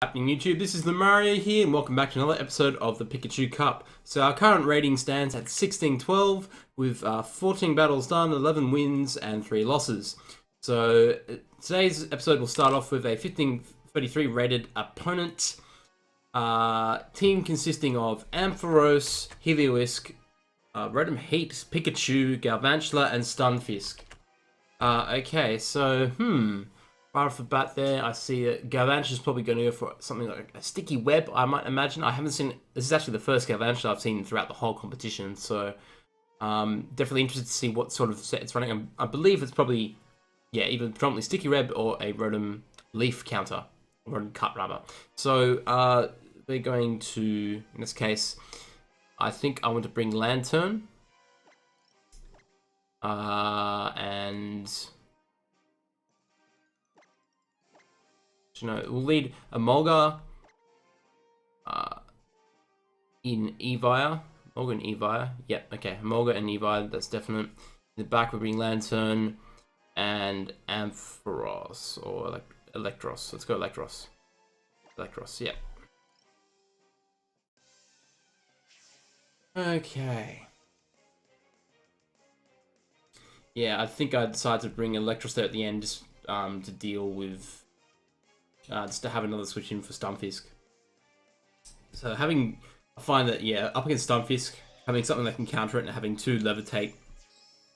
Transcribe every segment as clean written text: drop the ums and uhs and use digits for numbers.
Happening YouTube, this is the Mario here, and welcome back to another episode of the Pikachu Cup. So our current rating stands at 16-12, with 14 battles done, 11 wins, and 3 losses. So today's episode will start off with a 1533 rated opponent. Team consisting of Ampharos, Heliolisk, Rotom Heat, Pikachu, Galvantula, and Stunfisk. Okay, so, right off the bat there, I see that Galvantula is probably going to go for something like a sticky web, I might imagine. I haven't seen... This is actually the first Galvantula I've seen throughout the whole competition, so... definitely interested to see what sort of set it's running. I believe it's probably... Yeah, either predominantly sticky web or a Rotom leaf counter. Or Rotom cut, rather. So, we're going to... In this case, I think I want to bring Lantern. And... You know, we'll lead Emolga in Evire. Emolga and Evire. Yep, okay. Emolga and Evire, that's definite. In the back, we'll bring Lantern and Ampharos or Electros. Let's go Electros. Electros, yep. Okay. Yeah, I think I decided to bring Electros there at the end just to deal with... just to have another switch in for Stunfisk. So I find that, yeah, up against Stunfisk, having something that can counter it and having two Levitate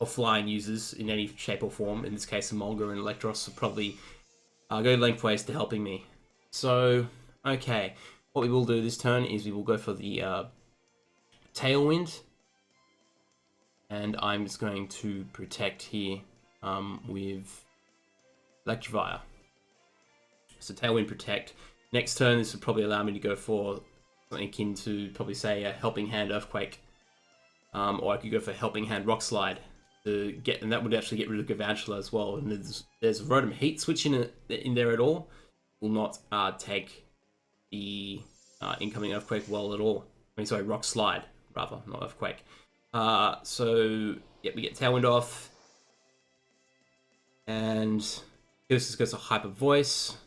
or flying users in any shape or form, in this case Emolga and Electros, will probably go lengthways to helping me. So, okay, what we will do this turn is we will go for the Tailwind, and I'm just going to protect here with Electivire. So Tailwind Protect. Next turn, this would probably allow me to go for something akin to probably say a Helping Hand Earthquake, or I could go for Helping Hand Rock Slide to get, and that would actually get rid of Galvantula as well. And there's a Rotom Heat switch in there at all. Will not take the incoming Earthquake well at all. I mean, sorry, Rock Slide rather, not Earthquake. So yeah, we get Tailwind off, and this just goes to Hyper Voice.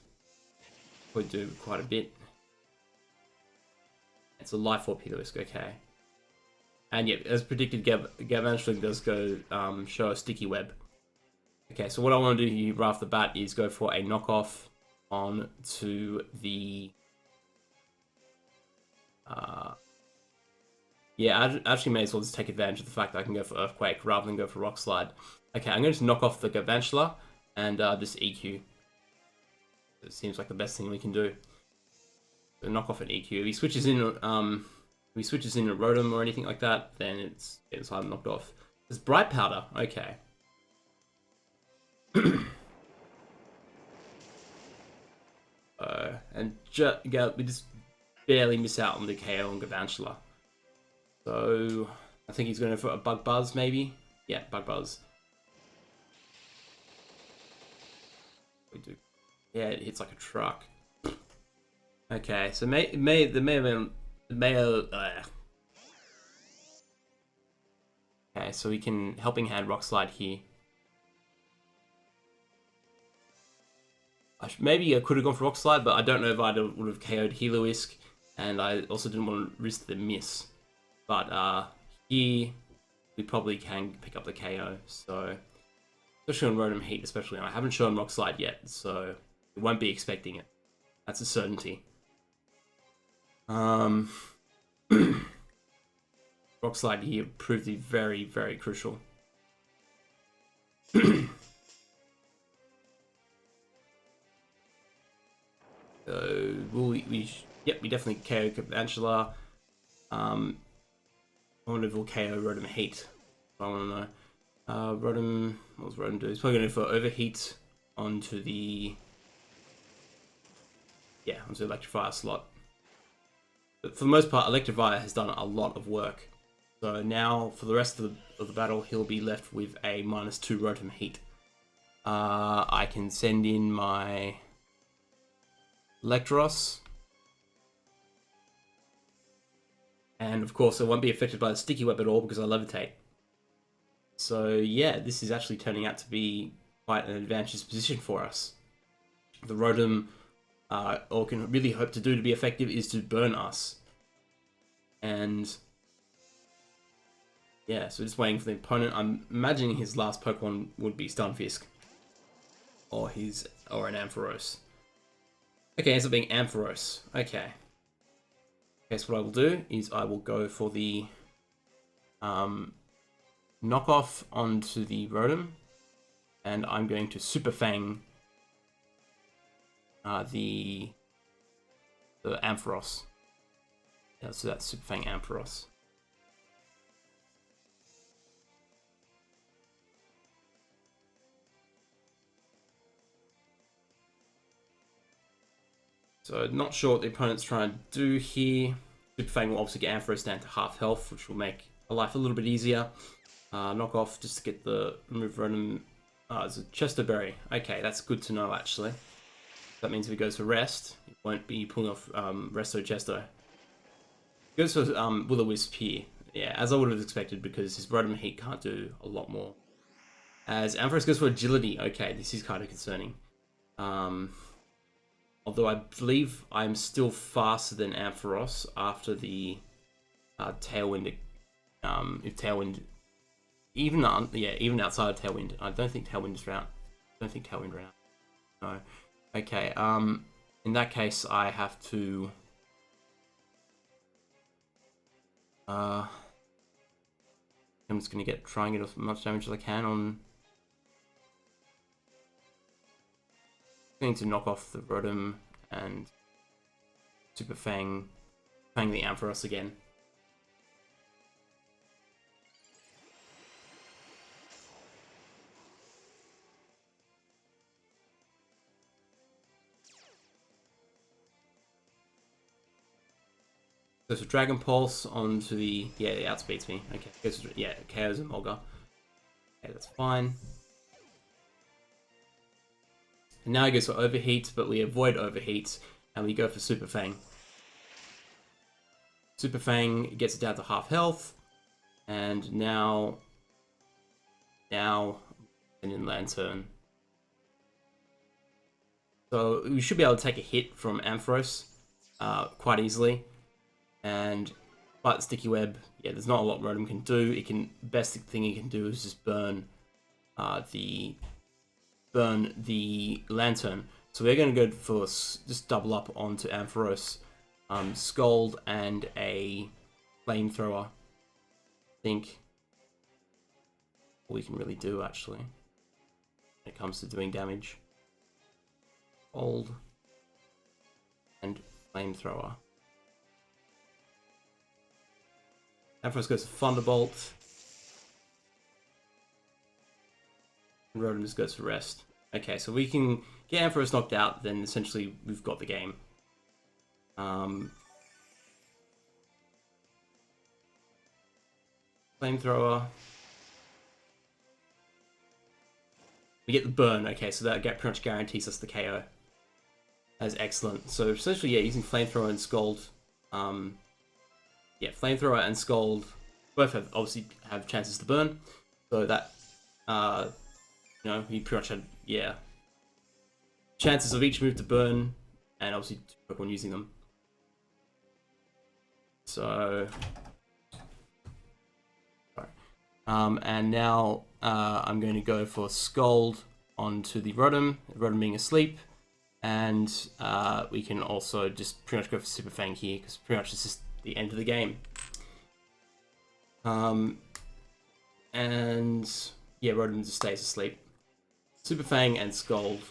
Would do quite a bit. It's a Life Orb Heliolisk, okay. And yeah, as predicted, Galvantula does go show a sticky web. Okay, so what I want to do here right off the bat is go for a knockoff on to the... yeah, I actually may as well just take advantage of the fact that I can go for Earthquake rather than go for Rock Slide. Okay, I'm going to knock off the Galvantula and this EQ. It seems like the best thing we can do. So knock off an EQ. If he switches in, a Rotom or anything like that, then it's either knocked off. There's Bright Powder. Okay. And we just barely miss out on the KO on Galvantula. So I think he's going for a Bug Buzz, maybe. Yeah, Bug Buzz. We do. Yeah, it hits like a truck. Okay, so okay, so we can Helping Hand Rock Slide here. Maybe I could have gone for Rock Slide, but I don't know if I would have KO'd Heliolisk, and I also didn't want to risk the miss. But here, we probably can pick up the KO, so... Especially on Rotom Heat, especially. I haven't shown Rock Slide yet, so... We won't be expecting it. That's a certainty. Rock Slide here proved to be very, very crucial. So we definitely KO Galvantula. I wonder if we'll KO Rotom Heat. I want to know. Rotom, what was Rotom do? He's probably going to go for Overheat onto the... Yeah, onto the Electivire slot. But for the most part, Electivire has done a lot of work. So now, for the rest of the battle, he'll be left with a -2 Rotom Heat. I can send in my Electros. And of course, it won't be affected by the Sticky Web at all because I Levitate. So yeah, this is actually turning out to be quite an advantageous position for us. The Rotom or can really hope to do to be effective, is to burn us. And yeah, so just waiting for the opponent. I'm imagining his last Pokemon would be Stunfisk, or an Ampharos. Okay, ends up being Ampharos. Okay. Okay, so what I will do is I will go for the knockoff onto the Rotom, and I'm going to Super Fang the Ampharos. Yeah, so that's Super Fang Ampharos. So not sure what the opponent's trying to do here. Super Fang will obviously get Ampharos down to half health, which will make life a little bit easier. Knock off just to get the remove Rotom. It's a Chesterberry. Okay, that's good to know actually. That means if he goes for rest, he won't be pulling off Resto Chesto. He goes for Will-O-Wisp here. Yeah, as I would have expected, because his Rotom Heat can't do a lot more. As Ampharos goes for Agility. Okay, this is kind of concerning. Although I believe I'm still faster than Ampharos after the Tailwind. If Tailwind, even outside of Tailwind, I don't think Tailwind is round. I don't think Tailwind ran out. No. Okay. In that case, I have to. I'm just gonna try and get as much damage as I can on. Going to knock off the Rotom and Super Fang the Ampharos again. Goes for Dragon Pulse onto the... Yeah, it outspeeds me. Okay, goes for, yeah, KOs and Mulga. Okay, that's fine. And now he goes for Overheat, but we avoid Overheat, and we go for Super Fang. Super Fang gets it down to half health, and now, and in Lantern. So we should be able to take a hit from Ampharos quite easily. But Sticky Web, yeah, there's not a lot Rotom can do. Best thing he can do is just burn the Lantern. So we're going to go for just double up onto Ampharos, Scald and a Flamethrower. I think all we can really do actually when it comes to doing damage. Scald and Flamethrower. Ampharos goes to Thunderbolt. And Rotom just goes for rest. Okay, so we can get Ampharos knocked out, then essentially we've got the game. Flamethrower. We get the burn, okay, so that pretty much guarantees us the KO. That's excellent. So essentially, yeah, using Flamethrower and Scald. Yeah, Flamethrower and Scald both obviously have chances to burn. So that, you know, he pretty much had, yeah, chances of each move to burn, and obviously two Pokemon using them. So, sorry. And now I'm going to go for Scald onto the Rotom being asleep, and we can also just pretty much go for Super Fang here, because pretty much it's just the end of the game. And yeah, Rotom just stays asleep. Super Fang and Scald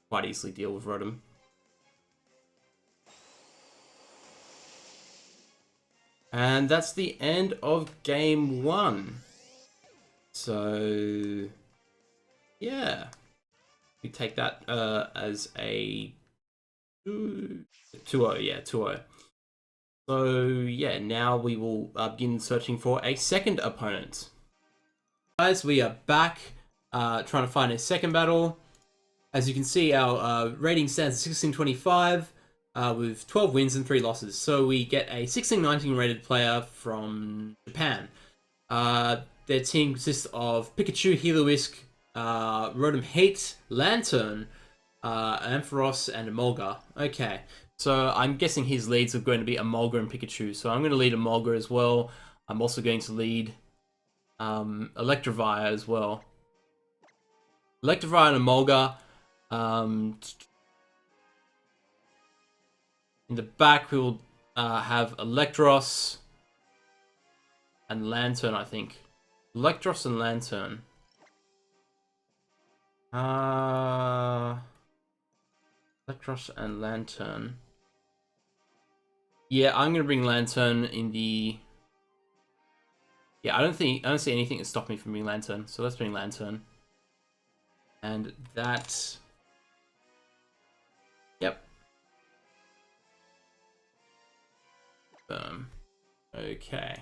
quite easily deal with Rotom. And that's the end of game 1. So yeah, we take that as a 2-0, yeah, 2-0. So yeah, now we will begin searching for a second opponent. Guys, we are back trying to find a second battle. As you can see, our rating stands at 1625 with 12 wins and 3 losses. So we get a 1619 rated player from Japan. Their team consists of Pikachu, Heliolisk, Rotom Heat, Lantern, Ampharos and Emolga. Okay, so I'm guessing his leads are going to be Emolga and Pikachu. So I'm going to lead Emolga as well. I'm also going to lead Electivire as well. Electivire and Emolga. In the back, we will have Electros and Lantern, I think. Electros and Lantern. Electros and Lantern. Yeah, I'm gonna bring Lantern in the. Yeah, I don't see anything that stops me from bringing Lantern, so let's bring Lantern. And that. Yep. Okay.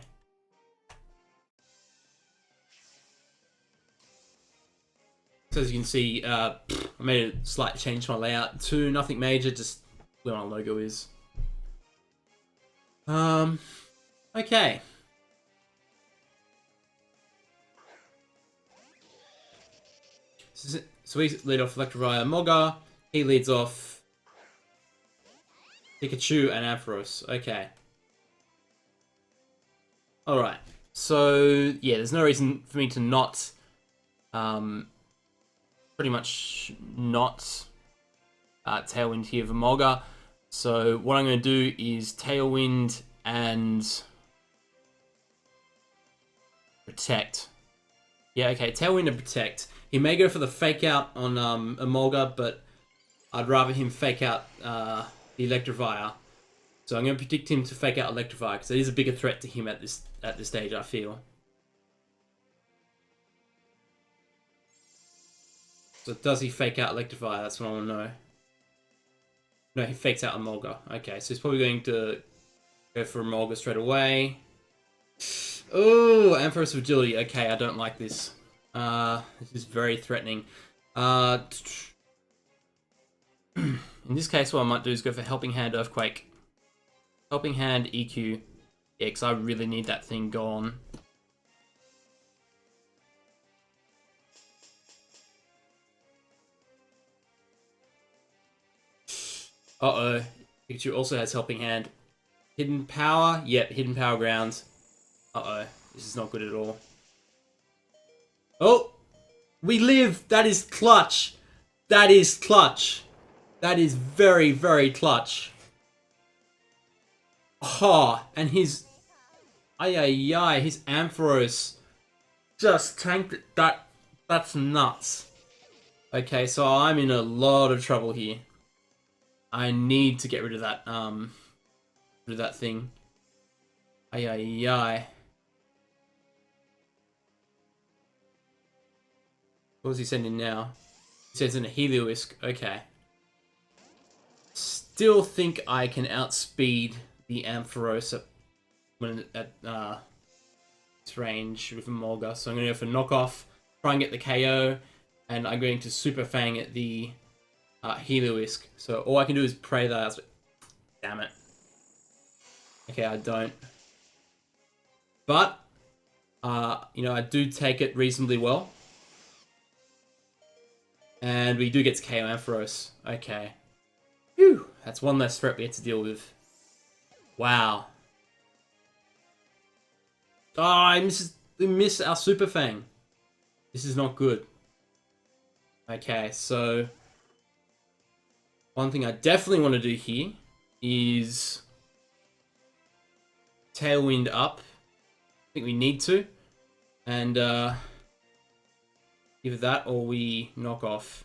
So as you can see, I made a slight change to my layout to nothing major, just where my logo is. Okay. So we lead off Electivire Moga. He leads off Pikachu and Ampharos. Okay. Alright. So, yeah, there's no reason for me to not... pretty much not Tailwind here for Molga. So what I'm going to do is Tailwind and Protect. Yeah, okay, Tailwind and Protect. He may go for the Fake Out on Emolga, but I'd rather him Fake Out the Electivire. So I'm going to predict him to Fake Out Electivire, because it is a bigger threat to him at this stage, I feel. So does he Fake Out Electivire? That's what I want to know. No, he fakes out Emolga. Okay, so he's probably going to go for Emolga straight away. Oh, Ampharos Agility. Okay, I don't like this. This is very threatening. In this case, what I might do is go for Helping Hand Earthquake. Helping Hand EQ. Yeah, because I really need that thing gone. Uh-oh. Pikachu also has Helping Hand. Hidden Power? Yep, Hidden Power Grounds. Uh-oh. This is not good at all. Oh! We live! That is clutch! That is clutch! That is very, very clutch. Oh, and his... Ay, his Ampharos just tanked it. That's nuts. Okay, so I'm in a lot of trouble here. I need to get rid of that, thing. Ay. What was he sending now? He sends in a Heliolisk. Okay. Still think I can outspeed the Ampharos at its range with Emolga. So I'm going to go for Knockoff, try and get the KO, and I'm going to Super Fang at the Heliolisk. So all I can do is pray that. Damn it. Okay, I don't. But, you know, I do take it reasonably well. And we do get to KO Ampharos. Okay. Phew. That's one less threat we had to deal with. Wow. Oh, we miss our Super Fang. This is not good. Okay, so... one thing I definitely want to do here is... Tailwind up. I think we need to. And, either that or we knock off.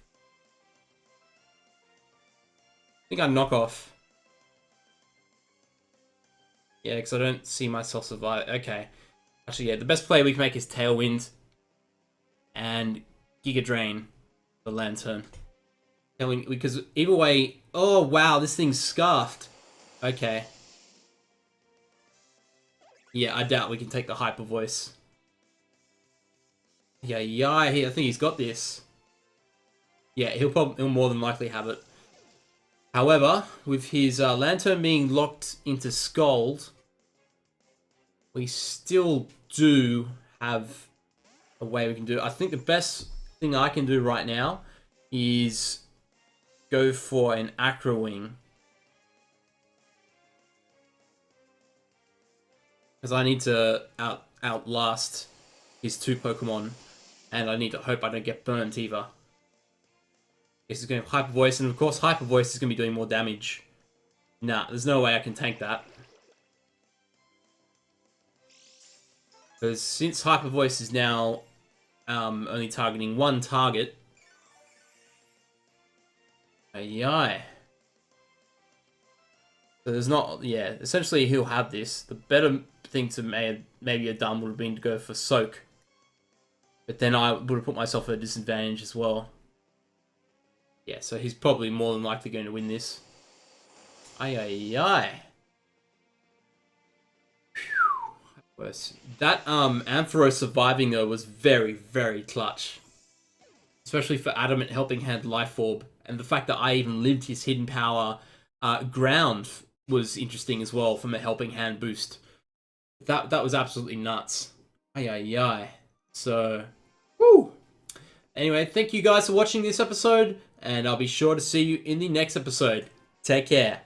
I think I knock off. Yeah, because I don't see myself survive. Okay. Actually, yeah, the best play we can make is Tailwind and Giga Drain the Lantern. Tailwind, because either way... oh, wow, this thing's scarfed. Okay. Yeah, I doubt we can take the Hyper Voice. Yeah, I think he's got this. Yeah, he'll more than likely have it. However, with his Lantern being locked into Scald, we still do have a way we can do it. I think the best thing I can do right now is go for an Acro Wing. Because I need to outlast his 2 Pokemon. And I need to hope I don't get burnt either. This is going to have Hyper Voice, and of course Hyper Voice is going to be doing more damage. Nah, there's no way I can tank that. Because since Hyper Voice is now only targeting 1 target. Ayai. So there's not, yeah, essentially he'll have this. The better thing to maybe have done would have been to go for Soak. But then I would have put myself at a disadvantage as well. Yeah, so he's probably more than likely going to win this. Ayai. That Ampharos surviving though was very, very clutch. Especially for Adamant Helping Hand Life Orb. And the fact that I even lived his Hidden Power Ground was interesting as well from a Helping Hand boost. That was absolutely nuts. Ayai. So, woo! Anyway, thank you guys for watching this episode, and I'll be sure to see you in the next episode. Take care.